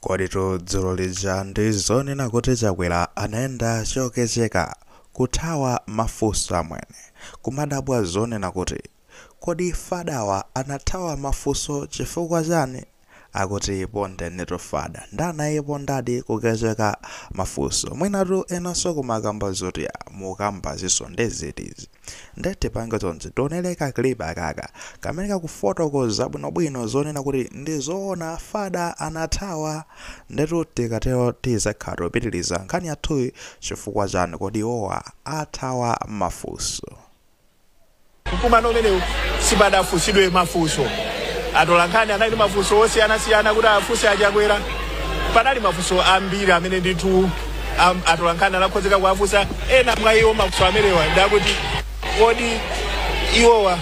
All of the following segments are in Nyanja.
Koditu dzulo lija ndi zonena kuti chakwera anaenda chokecheka kuthawa mafunso amwene kumadabwa zonena kuti kodi fadawa anathawa mafunso chifukwa chani akuti ponde neto fada ndanayipo ndadi kukecheka mafunso mwinatu enanso kumakamba zoti mukamba zisondezetizi ndete pange tonse toneleka klipa akaka kamene kakufotokoza bwinobwino zonena kuti ndizoona fada anathawa ndetu tikatero tizakhala topitiliza nkhani yathuyi chifukwa chani kodi owa athawa mafunso mkumano umenewu sipadafunsidwe mafunso atolankhani anali mafunso osiyanasiyana kuti afunse achakwera panali mafunso ambiri amene ndithu atolankhani anakhozeka kuafunsa ena mwa iwo mafunso amenewa ndakuti kodi iwowa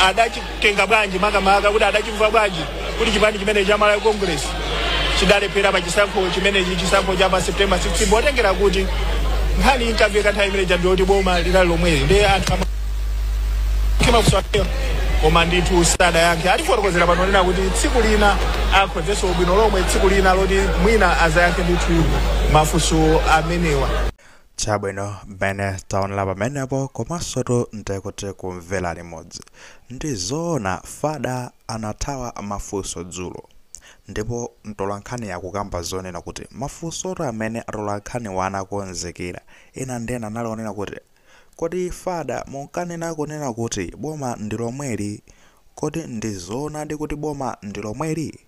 adachitenga bwanji makamaka kuti adachimva bwanji kuti chipani chimene cha Malawi Congress chidalephera pa chisankho chimenechi chisankho cha pa September 16 potengera kuti nkhani inkamveka nthawi imene ndiyoti boma linali lomweli ndi anthu mafunso koma ndithu sada yake atifotokozera pano nena kuti tsiku lina akhozenso ubwino lomwe tsiku lina loti mwina azayankhe ndithu mafunso amenewa. Chabwino bene taonela pamenepo komanso ndikuti kumvera limodzi ndizoona fada anathawa mafunso dzulo ndipo mtolankhani yakukamba zonena kuti mafunso amene atolankhani wanakonzekera ena ndena nalionena kuti kodi fada munkanena kunena kuti boma ndilomweli kodi ndizoona ndi kuti boma ndilomweli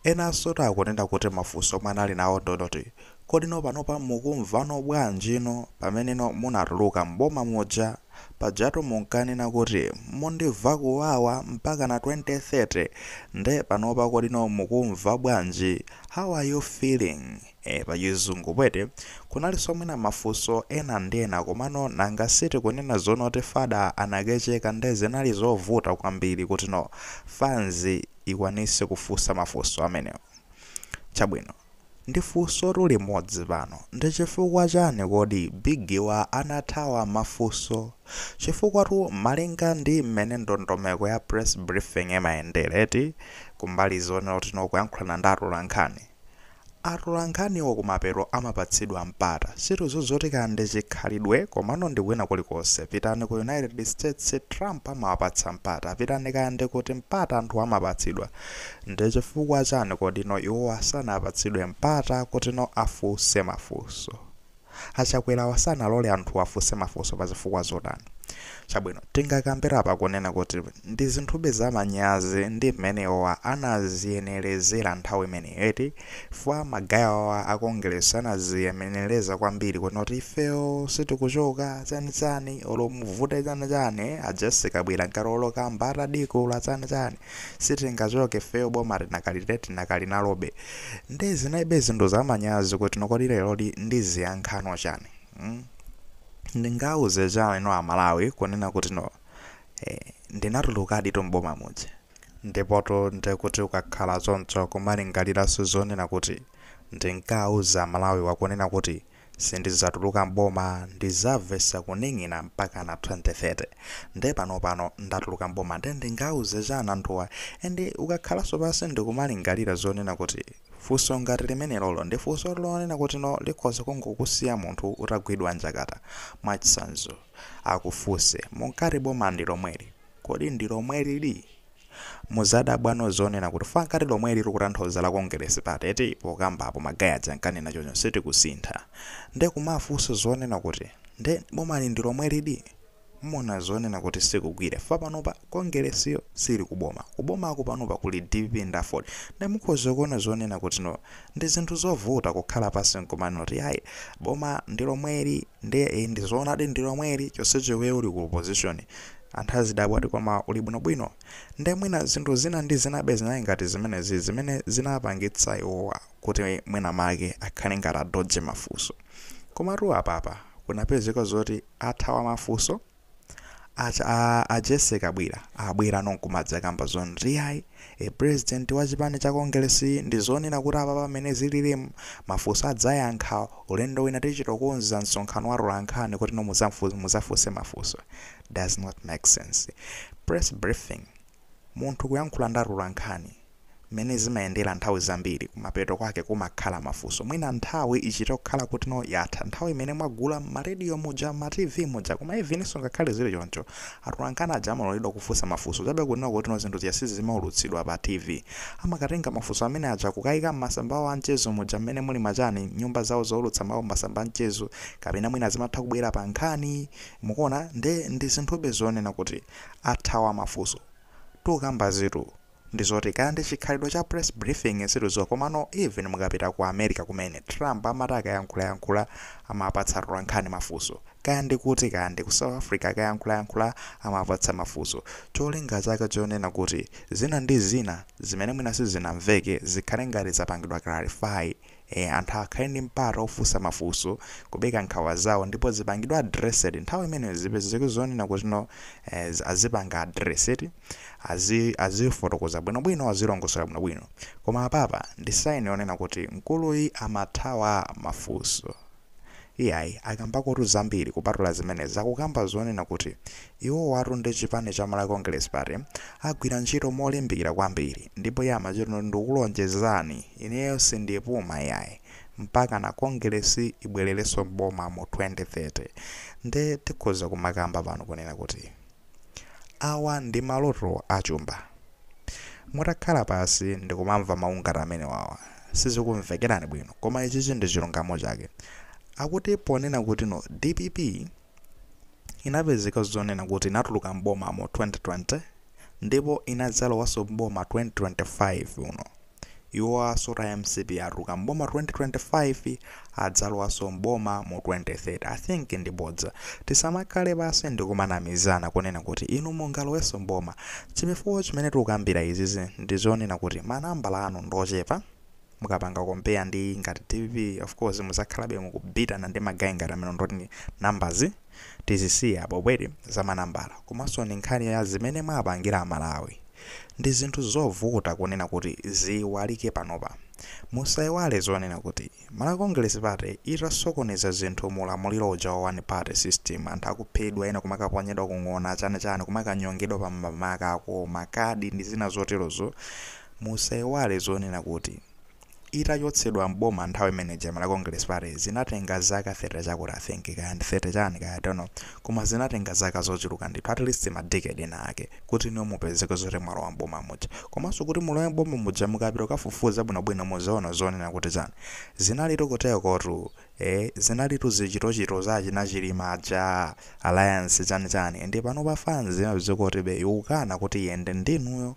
enanso takunena kuti mafunso mwanali nawo ndonoti kodi nopanopa mukumvano bwanjino pameneno munatuluka mboma moja pajatu munkanena kuti mundibva kuwawa mpaka na 2030 nde panopa kodi no mukumva bwanji how are you feeling pachizungu pwete kunalinso mwina mafunso ena ndena komano nangasiti kunena zonoti fada anakecheka nde zinali zovuta kwambiri kuti no fanzi ikwanise kufunsa mafunso amenewo. Chabwino ndi funso limodzi pano ndi chifukwa chani kodi bigiwa anathawa mafunso chifukwa malinga ndi mmene ndondomeko ya press briefing imayendereti kumbali zonena kuti kuyankhulana ndi atolankhaniwo kumapero amapatsidwa mpata situ zoti kande chikhalidwe komano ndikwina kulikonse pitani ku United States Trump amawapatsa mpata pitani kande kuti mpata anthu amapatsidwa ndi chifukwa chani kodi iwo sanapatsidwe mpata kuti afunse mafunso achakwera sanalole anthu afunse mafunso pa zifukwa zotani. Chabwino tingakambira pa kunena kuti ndi zinthu zamanyazi ndi mmenewa anaziyenerezera nthawi imeneyi fwa magayawa akongresi anaziyenereza kwambiri kuti ifeyo sitikuchoka chani olomuvute chani ajessica bwira nkarolo kamba atadiko la chani sitingachoke feyo boma tinakali nalobe ndi zinaibe zinthu zamanyazi kuti nokodi lero ndi ziyankhano chani ndingauze chani Amalawi kunena kuti ndinatulukadi tomboma mudzi ndipoto ndikuti ukakhala choncho kumalingaliraso zonena kuti ndingauza Amalawi wakunena kuti sindizatuluka mboma ndizavesa kuning'ina mpaka na 2030 nde pano ndatuluka mboma nde ndingauze chani anthuwa ende ukakhalaso pasi ndikumalingalira zonena kuti funso ngati limene lolo ndi funso lonena kuti likhoza kungokusiya munthu utagwidwa njakata mwachitsanzo akufunse munkati boma ndilomweli kodi ndilomweli muzadabwano zonena kuti fankati lomweli likutanthauza la kongresi pateti pokambapo magaya jankanena choncho sitikusintha nde kumafunso zonena kuti nde boma ndilomweli mona zonena kuti sikugwire fa panopa kongresiyo sili kuboma panopa kuli DP Ndaford nde mukhoza kuona zonena kuti ndi zinthu zovuta kukhala pasi nkumano kuti ayi boma ndilomweli nde ndizoonadi ndilomweli chonsecho wewe uli ku opposition anthu azidabwa koma uli bwinobwino nde mwina zinthu zina ndi zinabe zinayi ngati zimene zinapangitsa iwowa kuti mwina make akhale ngati adodze mafunso komatu apapa kunapezeka zoti athawa mafunso Jessica bwira nonkumadza kamba zonri ayi president wa chipani cha kongresi ndi zonena kuti apa pamene zilili mafunso adzayankha ulendo wina tichitokonza msonkhano wa atolankhani kuti muzafunse mafunso does not make sense. Press briefing munthu kuyankhula ndi atolankhani mene zimayendera nthawi zambiri kumapeto kwake kumakhala mafunso mwina nthawi ichita kukhala kuti no yatha nthawi imene mwagula maradio muja ma TV muja koma ivinso ngakhale zili choncho atolankhani aja amalolidwa kufunsa mafunso chabe kunena kuti no zinthu ziyasizi zimaulutsidwa pa TV amakatenga mafunso amene aja kukayika m'masamba awo amchezo muja mmene muli machani nyumba zawo zoulutsa mawu masamba amchezo kapena mwina zimatha kubwera pa nkhani mukuona ndi zinthube zonena kuti athawa mafunso tukamba zitu ndizoti kandi chikhalidwe cha press briefing siruzo komano even mukapita ku America kumene Trump amataka yankhula amapatsa atolankhani mafunso kandi kuti kandi ku South Africa kayankhula amapatsa mafunso cholinga chake chonena kuti zina ndi zina zimene mwina sizinamveke zikhale ngati zapangidwa clarify anthu akhale ndi mpata ofunsa mafunso kubeka nkhawa zawo ndipo zipangidwa addressed nthawi imene zipezeke zonena kuti no azipanga addressed azifotokoza bwinobwino azilongosola bwinobwino koma apapa ndi saini yonena kuti mkuluyi amathawa mafunso iyayi akambako zambiri kupatula zimene zakukamba zonena kuti iwo watu ndi chipani cha Malawi Congress Party agwira ntchito molimbikira kwambiri ndipo amachito ndikulonjezani ineyo sindipuma iyayi mpaka na Congress ibwererenso mboma mu 2030 nde tikhoza kumakamba pano kunena kuti awa ndi maloto achumba mutakhala pasi ndikumamva maungata amene wawa sizikumvekerani bwino koma ichi ndi chilungamo chake akuti ponena kuti no DPP inapezeka zonena kuti inatuluka mboma mu 2020 ndipo inadzalowanso mboma 2025 uno iwo asota MCP atuluka mboma 2025 adzalowanso mboma mu 2030 I think ndibodza tisamakhale basi ndikumanamizana kunena kuti inu mungalowenso mboma chifukwa chimene tikukambira izizi ndizonena kuti manambala anu ndochepa mukapanga compare ndi ngati TV of course muzakhalabe mukubitana ndi magayi ngati amene ndoti numbers tizisiya apo bwere za manambala komanso ndi nkhani ya zimene mwapangira Malawi ndi zinthu zovuta kunena kuti ziwalike panopa musayiwale zonena kuti Malawi Congress Party itasokoneza zinthu mulamuliro uja wa one party system anthu akuphedwa ena kumakaponyedwa kung'ona chane kumakanyongedwa pa mamaka ako makadi ndi zina zoterozo musayiwale zonena kuti itachotsedwa mboma nthawi imene Malawi Congress Party zinatenga zaka 30 chakuti I think kandi 30 chani I don't know koma zinatenga zaka zochuluka ndithu at least ma decade ake kuti niyo mupezeke zoti mwalowa mboma muja komanso kuti mulowe mboma muja mukapita kafufuza bwinobwino muzaona zonena kuti chani zinalito kutekotu zinalitu zichitochito zachina chilima cha alliance chani ndi pano pafanzi mabzikoti be ukana kuti yende ndinuyo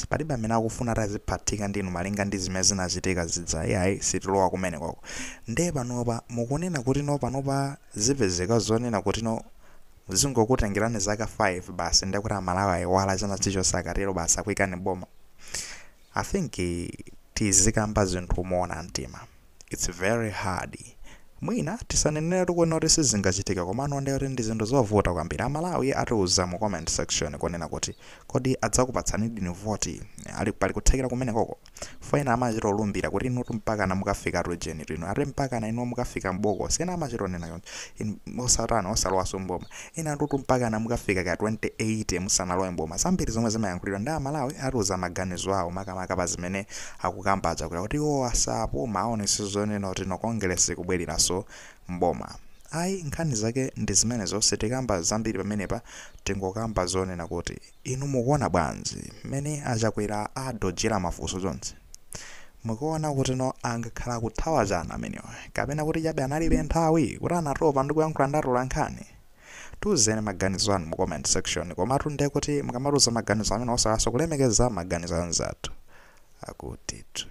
palibe amene akufuna taziphatika ndinu malinga ndi zimene zinachitika zidza yayi sitilowa kumene kwako nde panopa mukunena kuti no panopa zipezeka zonena kuti no zingokutengerani zaka 5 basi ndekuti Malawi ayiwala chana chicho sakatero basi akuyikani boma I think tizikamba zinthu moona mtima it's very hard mwina tisanenera tukuona kuti sizingachitika komano ndeyoti ndi zinthu zovuta kwambiri Malawi atiuza mu comment section kunena kuti kodi adzakupatsani dini voti ali pali kuthekera kumene koko faina amachita olumbira kuti inu mpaka na mukafika region rino ati mpaka na inu mukafika mboko sena amachita onena yonse osatana osalowaso mboma ina tutu mpaka na mukafika ka 28 musanalowe mboma zambiri zomwe zimayankhulidwa ndi Malawi atiuza maganizo awo makamaka pa zimene akukambaza kuti iwo asapo maonesi zonena kuti no Congress kubwereraso mboma ayi nkhani zake ndi zimene zonse tikamba zambiri pamenepa tingokamba zonena kuti inu mukuona bwanji mmene achakwera adojera mafunso zonse mukuona kuti no angakhala kuthawa chana amenewa kapena kuti chabe analibe nthawi kuti anatopa ndi kuyankhula ndatola nkhani tuzeni maganizo anu mu comment section komatu ndiye kuti mukamatuza maganizo amene osalaso kulemekeza maganizo anzathu akutitu